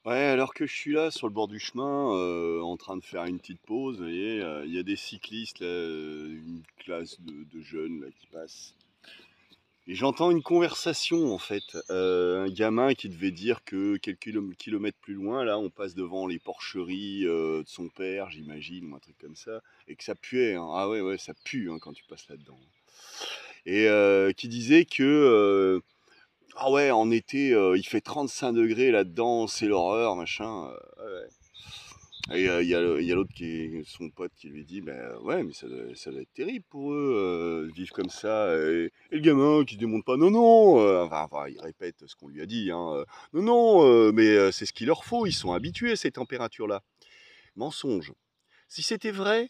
Ouais, alors que je suis là sur le bord du chemin, en train de faire une petite pause, vous voyez, il y a des cyclistes là, une classe de jeunes là qui passent et j'entends une conversation en fait, un gamin qui devait dire que quelques kilomètres plus loin là, on passe devant les porcheries, de son père j'imagine ou un truc comme ça et que ça puait, hein. Ah ouais, ouais, ça pue, hein, quand tu passes là-dedans et qui disait que, ah ouais, en été, il fait 35 degrés là-dedans, c'est l'horreur, machin, ouais, ouais. Et il y a l'autre qui est son pote qui lui dit: «Bah, ouais, mais ça doit être terrible pour eux, de vivre comme ça», et le gamin qui se démonte pas: «Non, non», enfin, il répète ce qu'on lui a dit, hein, «Non, non, mais c'est ce qu'il leur faut, ils sont habitués à ces températures-là». Mensonge. Si c'était vrai,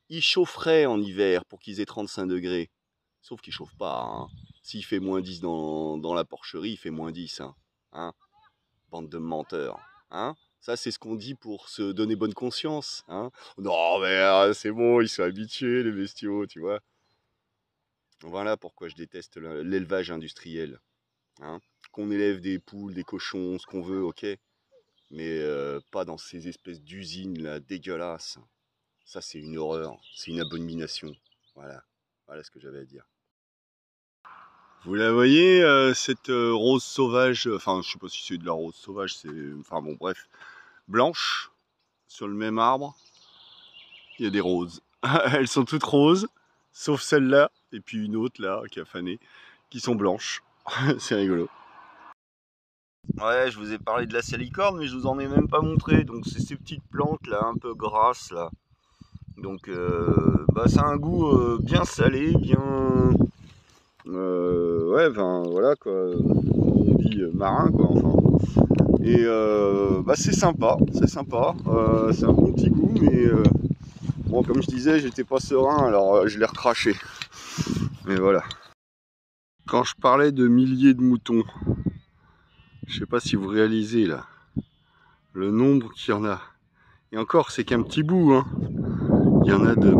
ils chaufferaient en hiver pour qu'ils aient 35 degrés. Sauf qu'ils chauffent pas, hein. S'il fait -10 dans la porcherie, il fait -10, hein. Hein? Bande de menteurs, hein? Ça, c'est ce qu'on dit pour se donner bonne conscience, hein? Non, mais c'est bon, ils sont habitués, les bestiaux, tu vois? Voilà pourquoi je déteste l'élevage industriel, hein? Qu'on élève des poules, des cochons, ce qu'on veut, ok? Mais pas dans ces espèces d'usines là, dégueulasses. Ça, c'est une horreur, c'est une abomination. Voilà, voilà ce que j'avais à dire. Vous la voyez, cette rose sauvage, enfin, je sais pas si c'est de la rose sauvage, c'est. Enfin, bon, bref, blanche, sur le même arbre, il y a des roses. Elles sont toutes roses, sauf celle-là, et puis une autre là, qui a fané, qui sont blanches. C'est rigolo. Ouais, je vous ai parlé de la salicorne, mais je vous en ai même pas montré. Donc, c'est ces petites plantes là, un peu grasses là. Donc, bah, ça a un goût bien salé, bien. Ouais, enfin, voilà quoi. On dit marin quoi, enfin. Et bah, c'est sympa, c'est sympa. C'est un bon petit goût, mais bon, comme je disais, j'étais pas serein, alors je l'ai recraché. Mais voilà. Quand je parlais de milliers de moutons, je sais pas si vous réalisez là, le nombre qu'il y en a. Et encore, c'est qu'un petit bout, hein. Il y en a de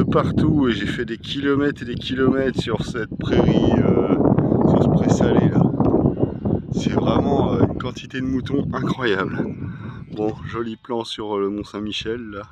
partout, et j'ai fait des kilomètres et des kilomètres sur cette prairie, sur ce pré-salé là. C'est vraiment une quantité de moutons incroyable. Bon, joli plan sur le Mont Saint-Michel là.